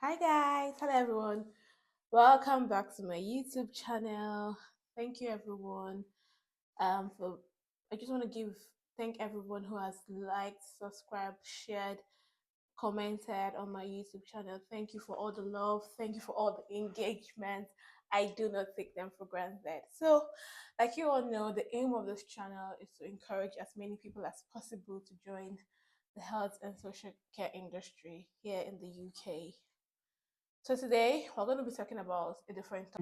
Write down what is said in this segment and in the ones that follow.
Hi guys, hello everyone. Welcome back to my YouTube channel. Thank you everyone. For I just want to thank everyone who has liked, subscribed, shared, commented on my YouTube channel. Thank you for all the love. Thank you for all the engagement. I do not take them for granted. So, like you all know, the aim of this channel is to encourage as many people as possible to join the health and social care industry here in the UK. So today we're going to be talking about a different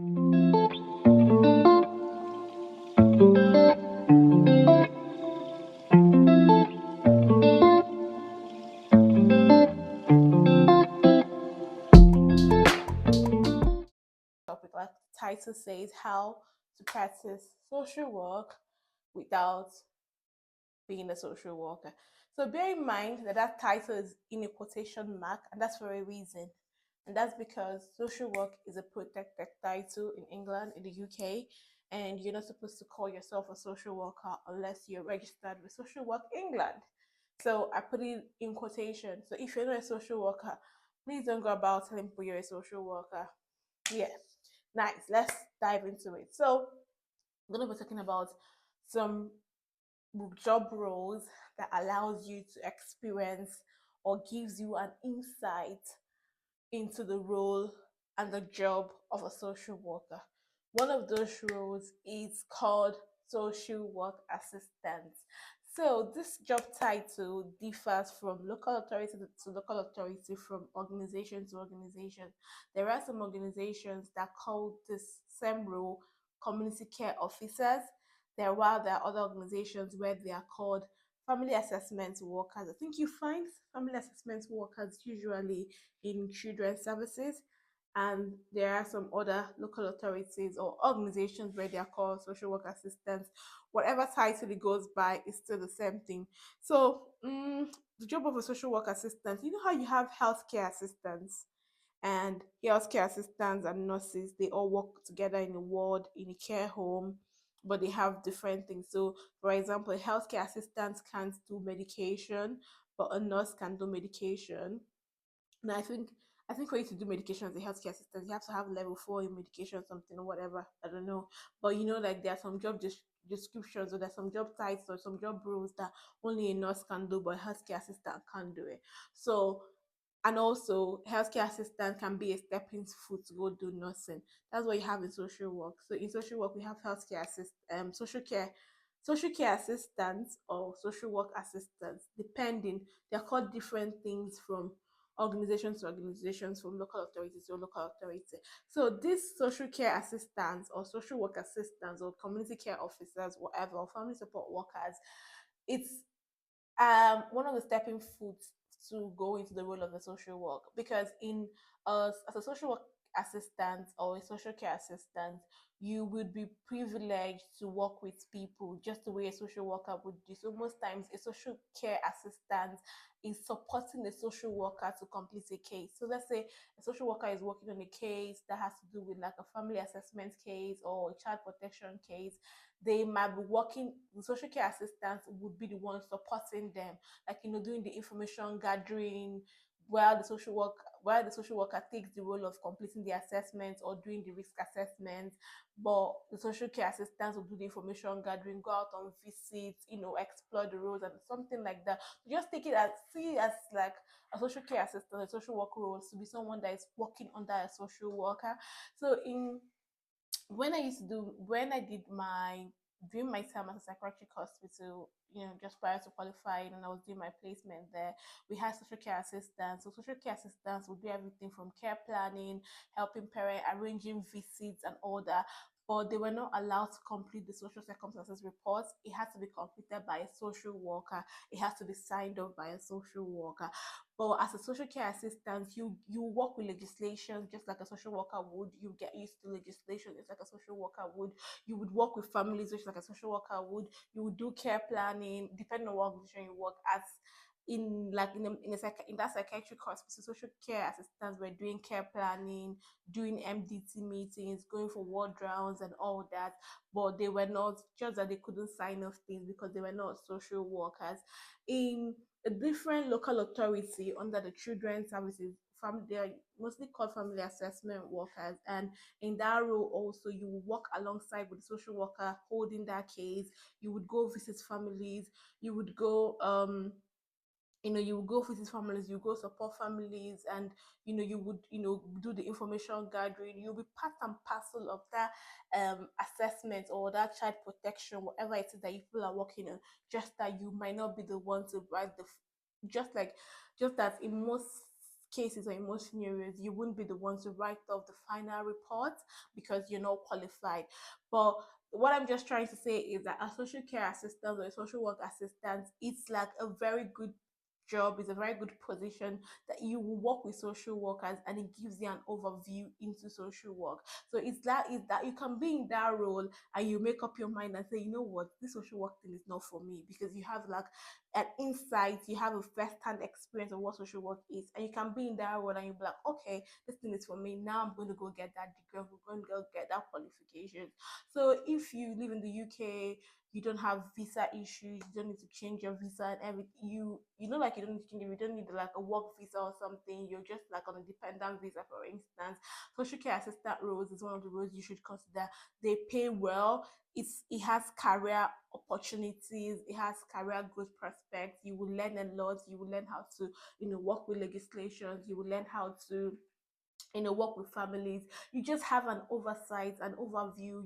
topic. Like the title says, how to practice social work without being a social worker. So bear in mind that that title is in a quotation mark, and that's for a reason. And that's because social work is a protected title in England, in the UK, and you're not supposed to call yourself a social worker unless you're registered with Social Work England. So I put it in quotation. So if you're not a social worker, please don't go about telling people you're a social worker. Yeah, nice. Let's dive into it. So I'm going to be talking about some job roles that allows you to experience or gives you an insight into the role and the job of a social worker. One of those roles is called social work assistant. So this job title differs from local authority to local authority, from organization to organization. There are some organizations that call this same role community care officers. While there are other organizations where they are called family assessment workers. I think you find family assessment workers usually in children's services, and there are some other local authorities or organizations where they are called social work assistants. Whatever title it goes by is still the same thing. So the job of a social work assistant, you know how you have healthcare assistants, and healthcare assistants and nurses, they all work together in a ward, in a care home, but they have different things. So for example, a healthcare assistant can't do medication, but a nurse can do medication. And I think for you to do medication as a healthcare assistant, you have to have level 4 in medication, something or whatever. I don't know. But like there are some descriptions, or there's some job titles or some job roles that only a nurse can do, but a healthcare assistant can't do it. So, and also healthcare assistant can be a stepping foot to go do nursing. That's what you have in social work. So in social work we have social care assistants or social work assistants, depending. They're called different things from organizations to organizations, from local authority to local authority. So these social care assistants or social work assistants or community care officers, whatever, or family support workers, it's one of the stepping foot to go into the role of a social work, because in as a social work assistant or a social care assistant, you would be privileged to work with people just the way a social worker would do. So most times a social care assistant is supporting a social worker to complete a case. So let's say a social worker is working on a case that has to do with like a family assessment case or a child protection case. They might be working, the social care assistants would be the ones supporting them, like doing the information gathering, while the social worker takes the role of completing the assessment or doing the risk assessment. But the social care assistants will do the information gathering, go out on visits, explore the roles and something like that. Just take it as see it as like a social care assistant, a social work role, to be someone that is working under a social worker. So in when I did my during my time as a psychiatric hospital, just prior to qualifying, and I was doing my placement there, we had social care assistants. So social care assistants would do everything from care planning, helping parent, arranging visits and all that. But they were not allowed to complete the social circumstances reports. It had to be completed by a social worker. It has to be signed off by a social worker. But as a social care assistant, you work with legislation just like a social worker would. You get used to legislation just like a social worker would. You would work with families just like a social worker would. You would do care planning depending on what organization you work as. In that psychiatric hospital, social care assistants were doing care planning, doing MDT meetings, going for ward rounds and all that. But they were not, just that they couldn't sign off things because they were not social workers. In a different local authority under the children's services, they are mostly called family assessment workers. And in that role also, you will work alongside with the social worker holding that case. You would go visit families, you would go you go visit families, you go support families, and you would do the information gathering. You'll be part and parcel of that assessment or that child protection, whatever it is that you people are working on. Just that you might not be the one to write the just like just that in most cases or in most scenarios you wouldn't be the one to write off the final report because you're not qualified. But what I'm just trying to say is that a social care assistant or a social work assistant, it's like a very good job, is a very good position, that you will work with social workers and it gives you an overview into social work. So it's that you can be in that role and you make up your mind and say, you know what, this social work thing is not for me, because you have like an insight, you have a first-hand experience of what social work is, and you can be in that role and you'll be like, okay, this thing is for me. Now I'm going to go get that degree, I'm going to go get that qualification. So if you live in the UK, you don't have visa issues, you don't need to change your visa and everything. Like you don't need to change it, you don't need like a work visa or something. You're just like on a dependent visa, for instance. Social care assistant roles is one of the roles you should consider. They pay well. It has career opportunities, it has career growth prospects. You will learn a lot. You will learn how to work with legislations. You will learn how to work with families. You just have an oversight, an overview.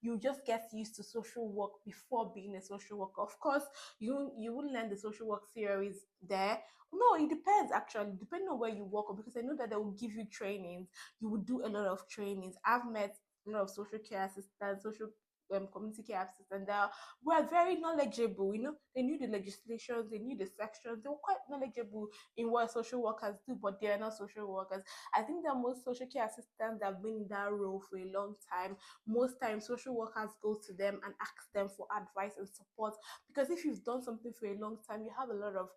You just get used to social work before being a social worker. Of course, you wouldn't learn the social work theories there. No, it depends, actually, depending on where you work, because I know that they will give you trainings. You would do a lot of trainings. I've met a lot of social care assistants, social community care assistants that were very knowledgeable. They knew the legislations, they knew the sections, they were quite knowledgeable in what social workers do, but they are not social workers. I think that most social care assistants have been in that role for a long time. Most times, social workers go to them and ask them for advice and support, because if you've done something for a long time, you have a lot of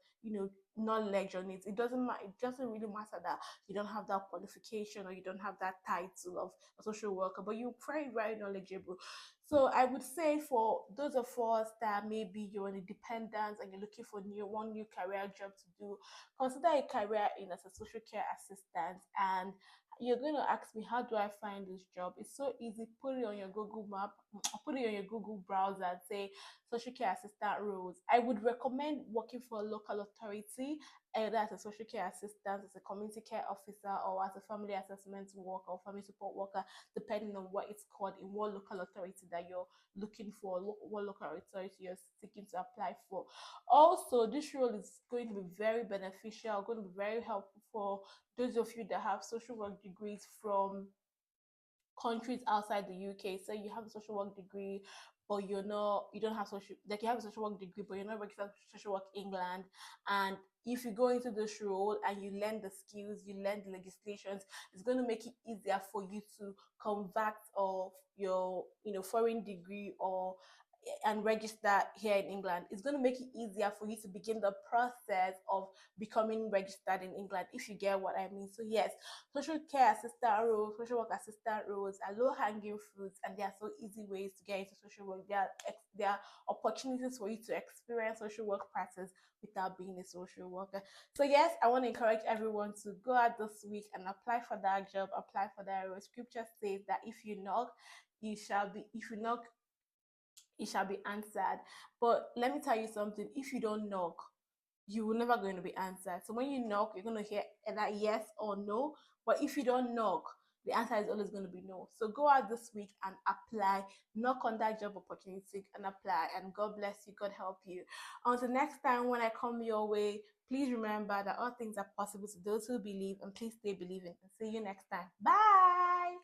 knowledge on it. It doesn't matter. It doesn't really matter that you don't have that qualification or you don't have that title of a social worker, but you're very, very knowledgeable. So I would say for those of us that maybe you're an independent and you're looking for one new career job to do, consider a career in as a social care assistant. And you're going to ask me, how do I find this job? It's so easy. Put it on your Google map, put it on your Google browser and say social care assistant roles. I would recommend working for a local authority, either as a social care assistant, as a community care officer, or as a family assessment worker or family support worker, depending on what it's called, in what local authority that you're looking for, what local authority you're seeking to apply for. Also, this role is going to be very beneficial, going to be very helpful for those of you that have social work degrees from countries outside the UK. So you have a social work degree, but you don't have social, like you have a social work degree, but you're not registered with social work England. And if you go into this role and you learn the skills, you learn the legislations, it's going to make it easier for you to convert of your foreign degree or and register here in England. It's going to make it easier for you to begin the process of becoming registered in England, if you get what I mean. So yes, social care assistant roles, social work assistant roles are low-hanging fruits, and they are so easy ways to get into social work. There are opportunities for you to experience social work practice without being a social worker. So yes, I want to encourage everyone to go out this week and apply for that job, apply for that role. Scripture says that if you knock, you shall be. If you knock, it shall be answered. But let me tell you something: if you don't knock, you will never going to be answered. So when you knock, you're going to hear either yes or no. But if you don't knock, the answer is always going to be no. So go out this week and apply, knock on that job opportunity and apply. And God bless you, God help you. Until next time, when I come your way, please remember that all things are possible to those who believe, and please stay believing. And see you next time. Bye.